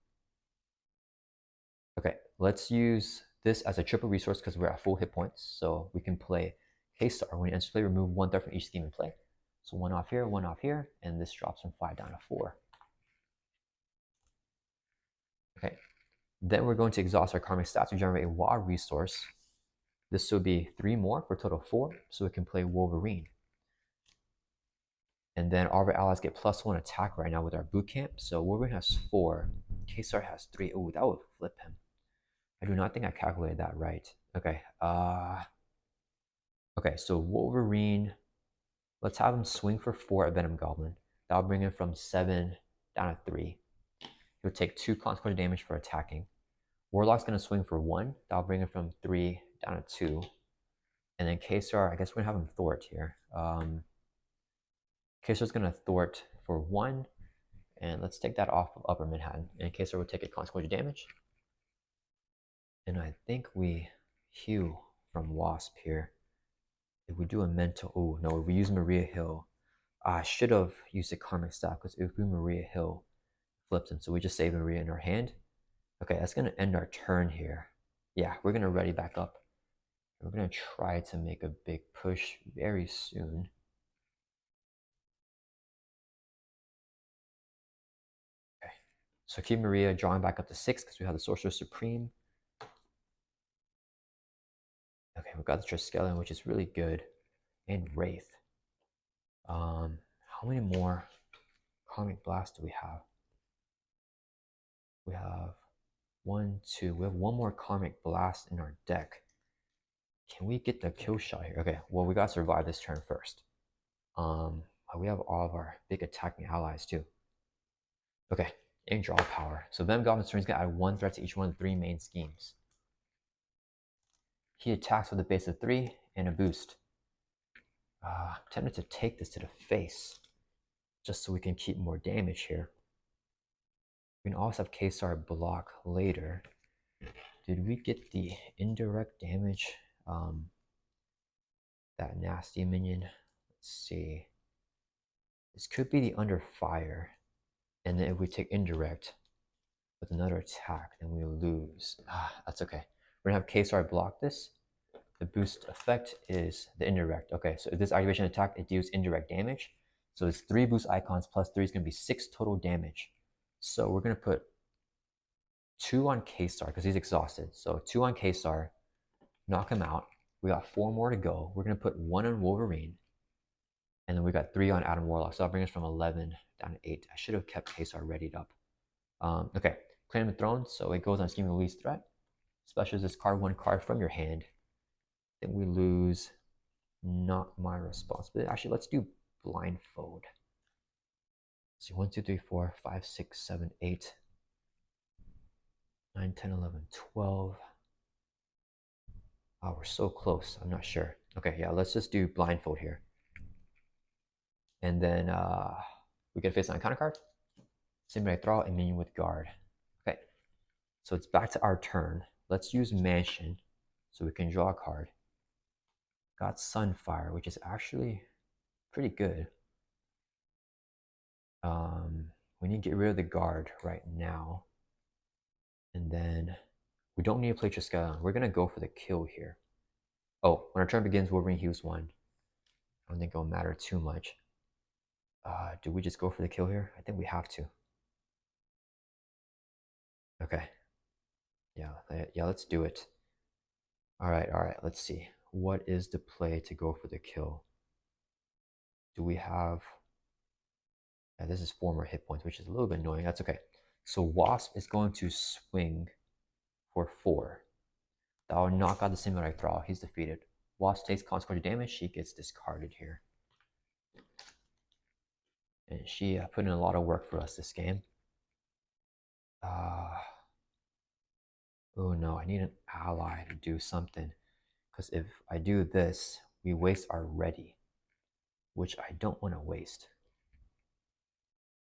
Okay, let's use this as a triple resource because we're at full hit points. So we can play K-Star. When you enter play, remove 1 threat from each scheme in play. So 1 off here, 1 off here, and this drops from 5 down to 4. Okay, then we're going to exhaust our karmic stats to generate a WA resource. This will be 3 more for a total of 4, so we can play Wolverine. And then all of our allies get +1 attack right now with our boot camp. So Wolverine has 4. K-Star has 3. Oh, that would flip him. I do not think I calculated that right. Okay. Okay, so Wolverine, let's have him swing for 4 at Venom Goblin. That'll bring him from 7 down to 3. He'll take 2 consequential damage for attacking. Warlock's going to swing for 1. That'll bring him from 3 down to 2. And then K-Star, I guess we're going to have him thwart here. Kaysar's gonna thwart for 1, and let's take that off of upper mid-hand. And Kaysar will take a consequential damage. And I think we heal from Wasp here. If we do a mental, oh no, if we use Maria Hill, I should have used a karmic staff because if we Maria Hill flips him, so we just save Maria in our hand. Okay, that's gonna end our turn here. Yeah, we're gonna ready back up. We're gonna try to make a big push very soon. Okay, so keep Maria drawing back up to 6 because we have the Sorcerer Supreme. Okay, we've got the Triskelion, which is really good, and Wraith. How many more Karmic Blast do we have? We have 1, 2. We have one more Karmic Blast in our deck. Can we get the kill shot here? Okay, well, we gotta survive this turn first. We have all of our big attacking allies too. Okay, and draw power. So Venom Goblin's turn is gonna add 1 threat to each one of the 3 main schemes. He attacks with a base of 3 and a boost. I'm tempted to take this to the face, just so we can keep more damage here. We can also have Kaysar block later. Did we get the indirect damage? That nasty minion. Let's see. This could be the under fire. And then if we take indirect with another attack, then we lose. That's okay. We're gonna have Kaysar block this. The boost effect is the indirect. Okay, so if this activation attack, it deals indirect damage. So it's 3 boost icons plus 3 is gonna be 6 total damage. So we're gonna put 2 on Kaysar because he's exhausted. So 2 on Kaysar, knock him out. We got 4 more to go. We're gonna put 1 on Wolverine. And then we got 3 on Adam Warlock. So that'll bring us from 11 down to 8. I should have kept Kaysar readied up. Okay, Claim the Throne. So it goes on scheme of least threat. Specials discard 1 card from your hand. Then we lose. Not my responsibility. Actually, let's do blindfold. Let's see, 1, 2, 3, 4, 5, 6, 7, 8, 9, 10, 11, 12. Oh, we're so close. I'm not sure. Okay, yeah, let's just do blindfold here. And then we get a face on counter card. Simulate draw a minion with guard. Okay, so it's back to our turn. Let's use Mansion so we can draw a card. Got Sunfire, which is actually pretty good. We need to get rid of the guard right now. And then we don't need to play Triskelion. We're going to go for the kill here. Oh, when our turn begins, Wolverine heals 1. I don't think it'll matter too much. Do we just go for the kill here? I think we have to. Okay. Yeah, let's do it. All right, let's see. What is the play to go for the kill? Do we have... Yeah, this is 4 more hit points, which is a little bit annoying. That's okay. So Wasp is going to swing for 4. That will knock out the Simulatic Thrall. He's defeated. Wasp takes consequential damage. She gets discarded here. And she put in a lot of work for us this game. Oh no, I need an ally to do something. Because if I do this, we waste our ready, which I don't want to waste.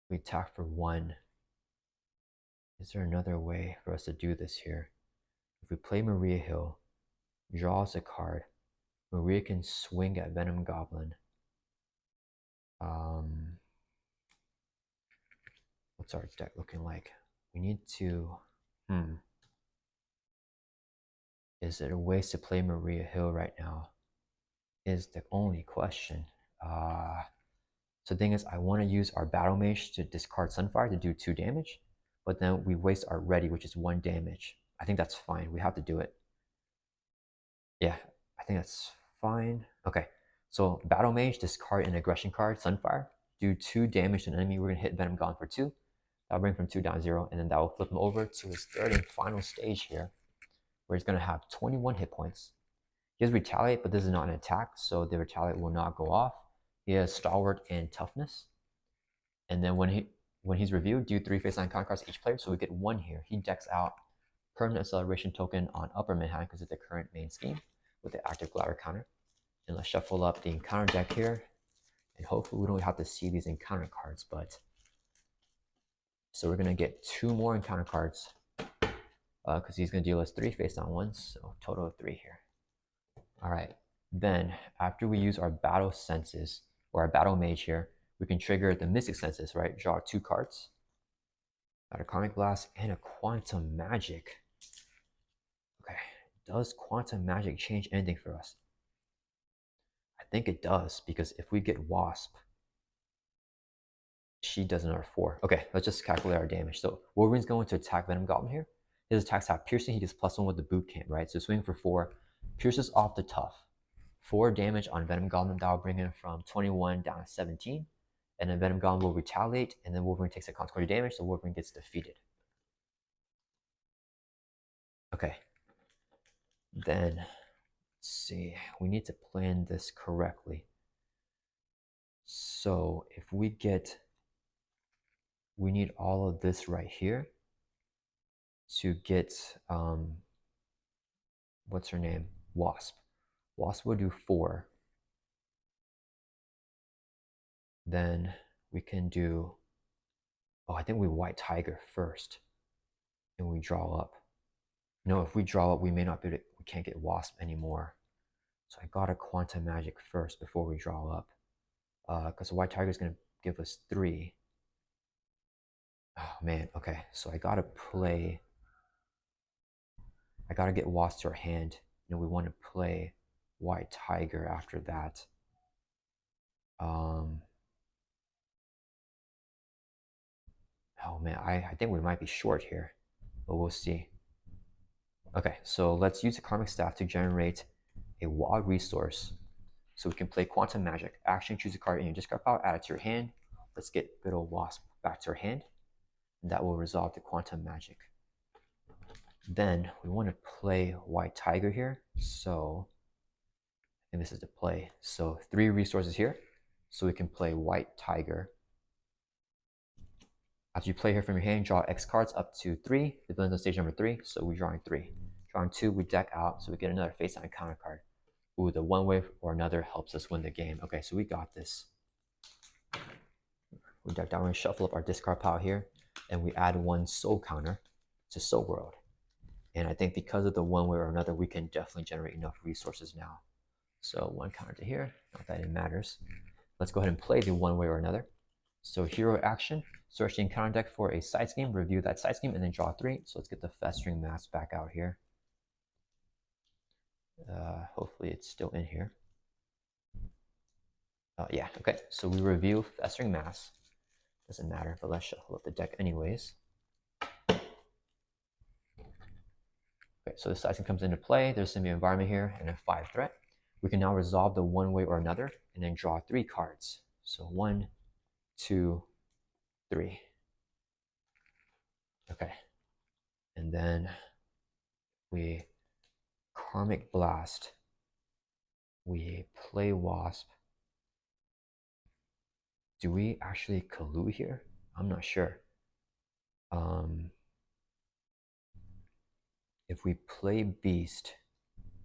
We attack for 1. Is there another way for us to do this here? If we play Maria Hill, draws a card, Maria can swing at Venom Goblin. What's our deck looking like? We need to... Is it a waste to play Maria Hill right now? Is the only question. So the thing is, I want to use our Battle Mage to discard Sunfire to do 2 damage, but then we waste our Ready, which is 1 damage. I think that's fine. We have to do it. Yeah, I think that's fine. Okay, so Battle Mage, discard an aggression card, Sunfire, do 2 damage to an enemy. We're going to hit Venom Goblin for 2. That'll bring from 2 down to 0, and then that will flip him over to his 3rd and final stage here, where he's going to have 21 hit points. He has Retaliate, but this is not an attack, so the Retaliate will not go off. He has Stalwart and Toughness. And then when he's reviewed, do 3 face-line counter cards each player, so we get 1 here. He decks out Permanent Acceleration token on upper mid-hand because it's the current main scheme with the active Glider counter. And let's shuffle up the counter deck here. And hopefully we don't have to see these encounter cards, but so we're gonna get 2 more encounter cards because he's gonna deal us 3 face-down ones, so total of 3 here. All right, then after we use our battle senses or our battle mage here, we can trigger the mystic senses, right? Draw 2 cards. Got a Karmic Blast and a Quantum Magic. Okay, does Quantum Magic change anything for us? I think it does, because if we get Wasp, she does another 4. Okay, let's just calculate our damage. So Wolverine's going to attack Venom Goblin here. His attacks have piercing, he gets +1 with the boot camp, right? So swing for 4, pierces off the tough. 4 damage on Venom Goblin, that will bring him from 21 down to 17. And then Venom Goblin will retaliate, and then Wolverine takes a consequential damage, so Wolverine gets defeated. Okay. Then, let's see, we need to plan this correctly. So if we need all of this right here to get, what's her name? Wasp. Wasp will do 4. Then we can do, oh, I think we White Tiger first. And we draw up. No, if we draw up, we may not be able to, we can't get Wasp anymore. So I got a Quantum Magic first before we draw up. Because the White Tiger is going to give us 3. Oh, man. Okay, so I got to get Wasp to our hand. We want to play White Tiger after that. Oh, man, I think we might be short here, but we'll see. Okay, so let's use the Karmic Staff to generate a wild resource. So we can play Quantum Magic. Action, choose a card in your discard pile, add it to your hand. Let's get good old Wasp back to our hand. And that will resolve the Quantum Magic. Then we want to play White Tiger here. So I think this is the play. So 3 resources here. So we can play White Tiger. After you play here from your hand, draw X cards up to 3. The villain's on stage number 3, so we're drawing 3. Drawing 2, we deck out, so we get another face-down encounter card. Ooh, the one way or another helps us win the game. Okay, so we got this. We deck down, we shuffle up our discard pile here, and we add 1 soul counter to Soul World. And I think because of the one way or another, we can definitely generate enough resources now. So 1 counter to here, not that it matters. Let's go ahead and play the one way or another. So hero action, search the encounter deck for a side scheme, review that side scheme, and then draw 3. So let's get the Festering Mass back out here. Hopefully it's still in here. Yeah, okay. So we review Festering Mass. Doesn't matter, but let's shuffle up the deck anyways. Okay, so the side scheme comes into play. There's going to be an environment here and a 5 threat. We can now resolve the one way or another and then draw 3 cards. So 1, 2, 3. Okay. And then we Karmic Blast. We play Wasp. Do we actually collude here? I'm not sure. If we play Beast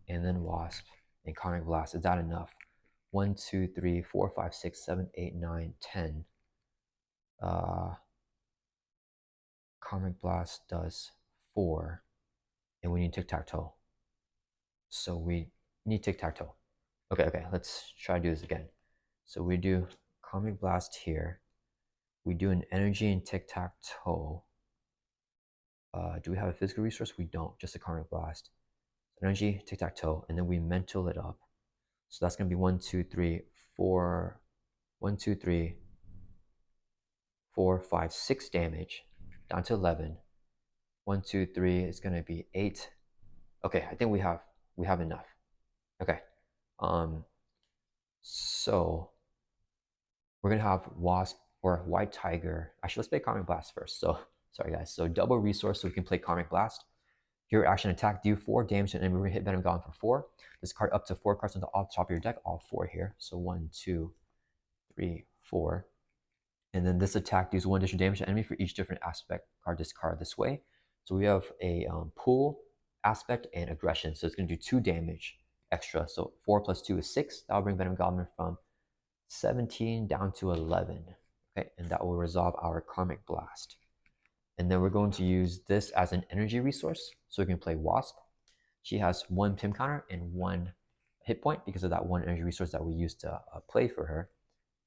and then Wasp and Karmic Blast, is that enough? 1, 2, 3, 4, 5, 6, 7, 8, 9, 10. Karmic Blast does 4, and we need tic-tac-toe. So we need tic-tac-toe. Okay, let's try to do this again. So we do Karmic Blast here. We do an energy and tic-tac-toe. Do we have a physical resource? We don't, just a Karmic Blast. Energy, tic-tac-toe, and then we mental it up. So that's going to be 1, 2, 3, 4, 1, 2, 3, 4, 5, 6 damage, down to 11. 1, 2, 3 is going to be 8. Okay, I think we have enough. Okay, so we're gonna have Wasp or White Tiger. Actually, let's play Karmic Blast first. So sorry guys. So double resource, so we can play Karmic Blast. Hero action attack, do 4 damage, and then we're gonna hit Venom Goblin for 4. Discard up to 4 cards on the top of your deck, all 4 here. So 1, 2, 3, 4. And then this attack deals 1 additional damage to enemy for each different aspect card discard this way. So we have a pull, aspect, and aggression. So it's going to do 2 damage extra. So 4 plus 2 is 6. That'll bring Venom Goblin from 17 down to 11. Okay, and that will resolve our Karmic Blast. And then we're going to use this as an energy resource, so we can play Wasp. She has 1 Pim counter and 1 hit point because of that 1 energy resource that we used to play for her,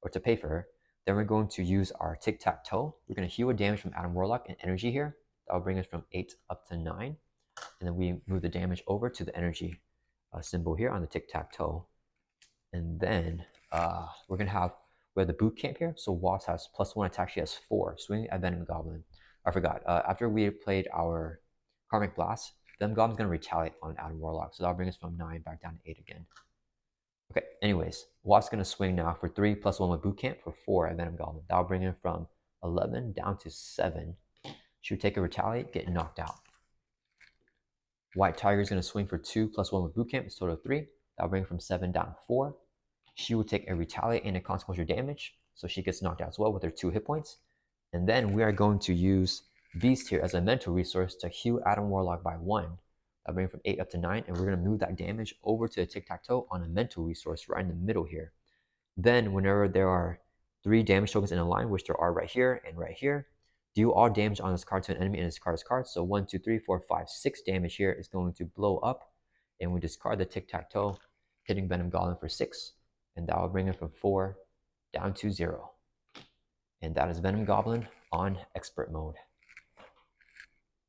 or to pay for her. Then we're going to use our tic-tac-toe. We're going to heal damage from Adam Warlock and energy here. That will bring us from 8 up to 9. And then we move the damage over to the energy symbol here on the tic-tac-toe. And then we're going to have the boot camp here. So Wasp has +1 attack. She has 4. Swing at Venom Goblin. I forgot. After we played our Karmic Blast, Venom Goblin's going to retaliate on Adam Warlock. So that'll bring us from 9 back down to 8 again. Okay, anyways, Wasp's going to swing now for 3 +1 with boot camp for 4 at Venom Goblin. That'll bring him from 11 down to 7. She would take a retaliate, get knocked out. White Tiger is going to swing for 2 +1 with boot camp. It's a total of 3. That'll bring her from 7 down to 4. She will take a retaliate and a consequential damage, so she gets knocked out as well with her 2 hit points. And then we are going to use Beast here as a mental resource to heal Adam Warlock by 1. That'll bring from 8 up to 9, and we're going to move that damage over to the tic-tac-toe on a mental resource right in the middle here. Then whenever there are 3 damage tokens in a line, which there are right here and right here, deal all damage on this card to an enemy and discard this card. So 1, 2, 3, 4, 5, 6 damage here is going to blow up, and we discard the tic-tac-toe, hitting Venom Goblin for 6, and that will bring it from 4 down to 0. And that is Venom Goblin on Expert Mode.